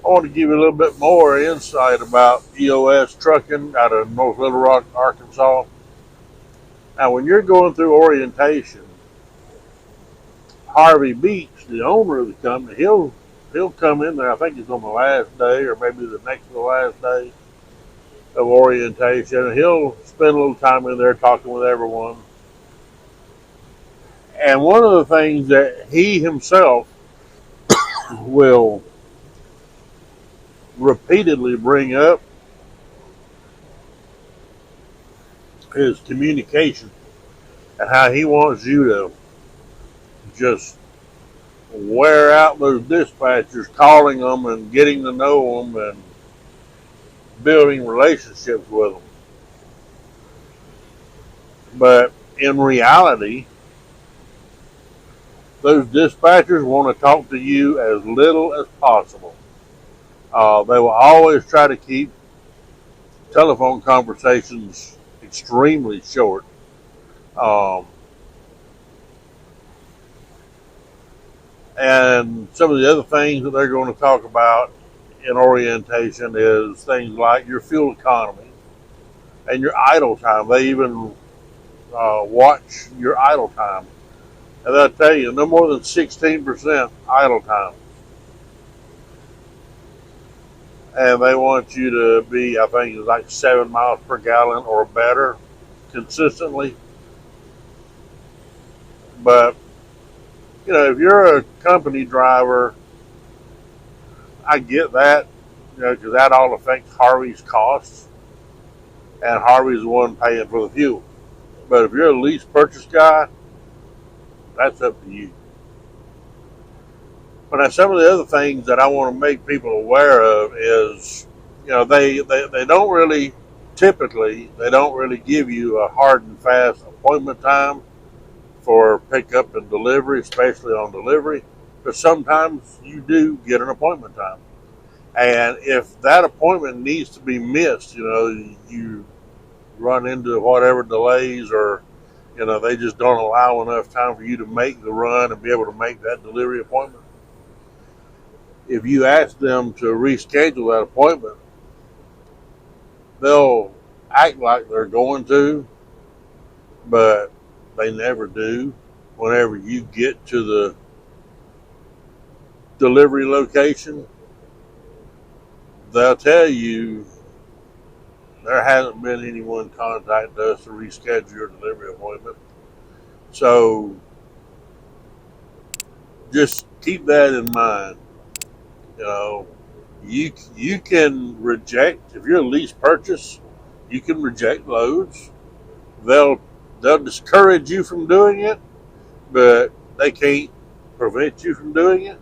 I want to give you a little bit more insight about EOS Trucking out of North Little Rock, Arkansas. Now, when you're going through orientation, Harvey Beach, the owner of the company, he'll come in there. I think it's on the last day or maybe the next to the last day of orientation. And he'll spend a little time in there talking with everyone. And one of the things that he himself will repeatedly bring up is communication and how he wants you to just wear out those dispatchers, calling them and getting to know them and building relationships with them. But in reality, those dispatchers want to talk to you as little as possible. They will always try to keep telephone conversations extremely short. And some of the other things that they're going to talk about in orientation is things like your fuel economy and your idle time. They even watch your idle time. And they'll tell you no more than 16% idle time. And they want you to be, I think it's like 7 miles per gallon or better consistently. But, if you're a company driver, I get that, because that all affects Harvey's costs. And Harvey's the one paying for the fuel. But if you're a lease purchase guy, that's up to you. But now some of the other things that I want to make people aware of is, they don't really, typically, they don't really give you a hard and fast appointment time for pickup and delivery, especially on delivery. But sometimes you do get an appointment time. And if that appointment needs to be missed, you run into whatever delays or, they just don't allow enough time for you to make the run and be able to make that delivery appointment. If you ask them to reschedule that appointment, they'll act like they're going to, but they never do. Whenever you get to the delivery location, they'll tell you there hasn't been anyone contact us to reschedule your delivery appointment. So just keep that in mind. You can reject, if you're a lease purchase, you can reject loads. They'll discourage you from doing it, but they can't prevent you from doing it.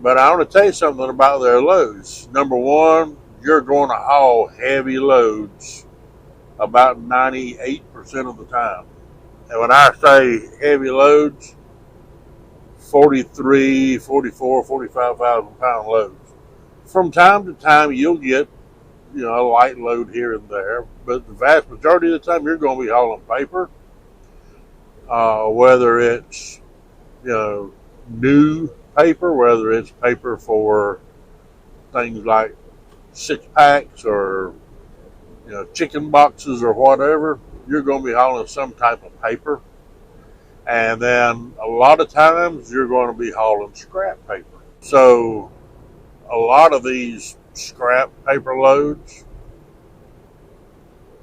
But I want to tell you something about their loads. Number one, you're going to haul heavy loads about 98% of the time. And when I say heavy loads, 43, 44, 45,000 pound loads. From time to time, you'll get, a light load here and there, but the vast majority of the time, you're going to be hauling paper, whether it's, new paper, whether it's paper for things like 6-packs or, chicken boxes or whatever, you're going to be hauling some type of paper. And then a lot of times you're going to be hauling scrap paper. So a lot of these scrap paper loads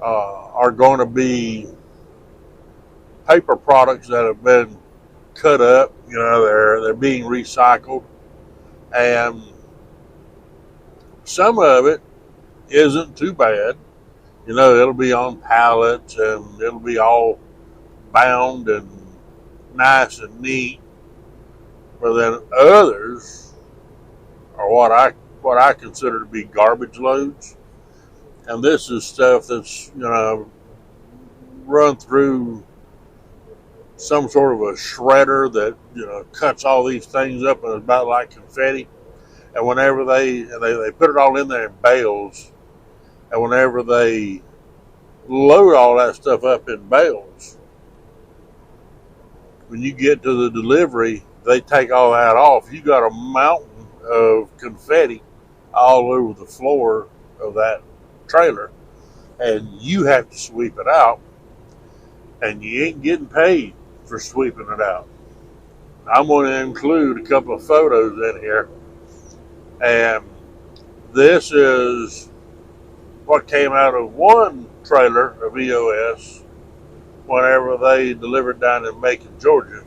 are going to be paper products that have been cut up. They're being recycled. And some of it isn't too bad. It'll be on pallets and it'll be all bound and nice and neat, but then others are what I consider to be garbage loads, and this is stuff that's run through some sort of a shredder that cuts all these things up and it's about like confetti. And whenever they put it all in there in bales, and whenever they load all that stuff up in bales, when you get to the delivery, they take all that off. You got a mountain of confetti all over the floor of that trailer, and you have to sweep it out, and you ain't getting paid for sweeping it out. I'm going to include a couple of photos in here, and this is what came out of one trailer of EOS whenever they delivered down in Macon, Georgia.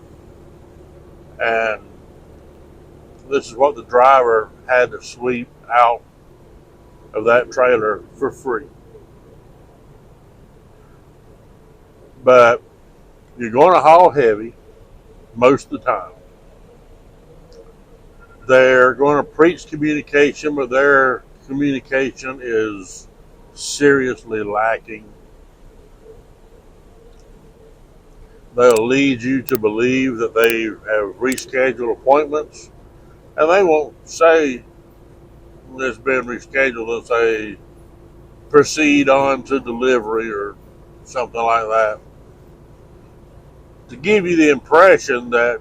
And this is what the driver had to sweep out of that trailer for free. But you're going to haul heavy most of the time. They're going to preach communication, but their communication is seriously lacking. They'll lead you to believe that they have rescheduled appointments, and they won't say it's been rescheduled. They'll say proceed on to delivery or something like that, to give you the impression that,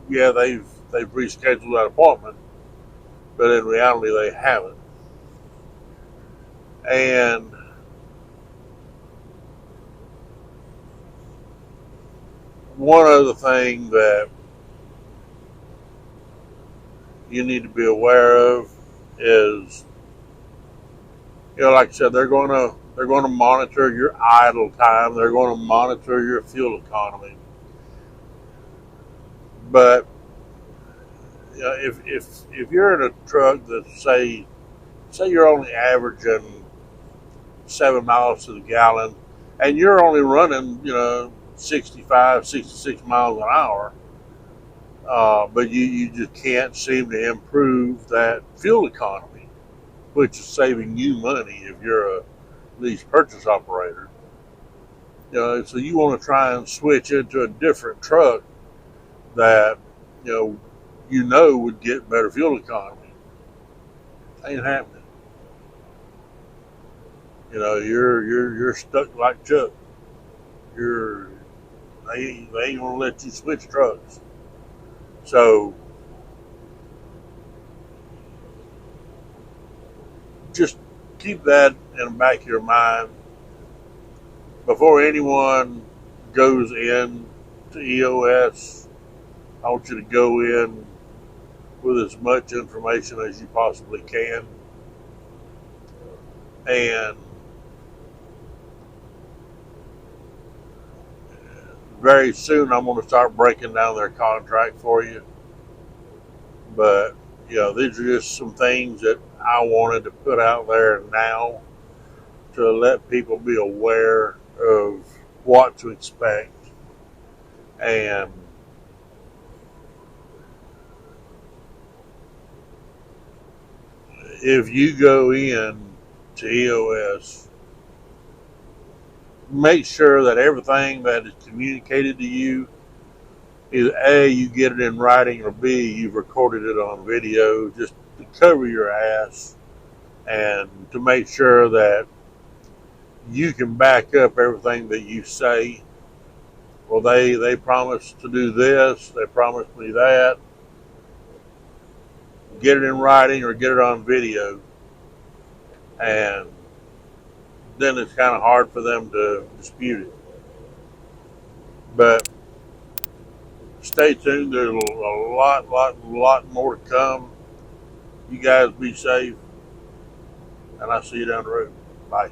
yeah, they've rescheduled that appointment, but in reality they haven't. And one other thing that you need to be aware of is, like I said, they're going to monitor your idle time. They're going to monitor your fuel economy. But if you're in a truck that say you're only averaging 7 miles to the gallon, and you're only running 65, 66 miles an hour, but you just can't seem to improve that fuel economy, which is saving you money if you're a lease purchase operator. So you want to try and switch into a different truck that would get better fuel economy. Ain't happening. You're stuck like Chuck. They ain't gonna let you switch trucks. So just keep that in the back of your mind before anyone goes in to EOS. I want you to go in with as much information as you possibly can, and very soon I'm going to start breaking down their contract for you. But these are just some things that I wanted to put out there now to let people be aware of what to expect. And if you go in to EOS, make sure that everything that is communicated to you, either A, you get it in writing, or B, you've recorded it on video, just to cover your ass and to make sure that you can back up everything that you say. Well, they promised to do this, they promised me that. Get it in writing or get it on video, and then it's kind of hard for them to dispute it. But stay tuned. There's a lot more to come. You guys be safe, and I'll see you down the road. Bye.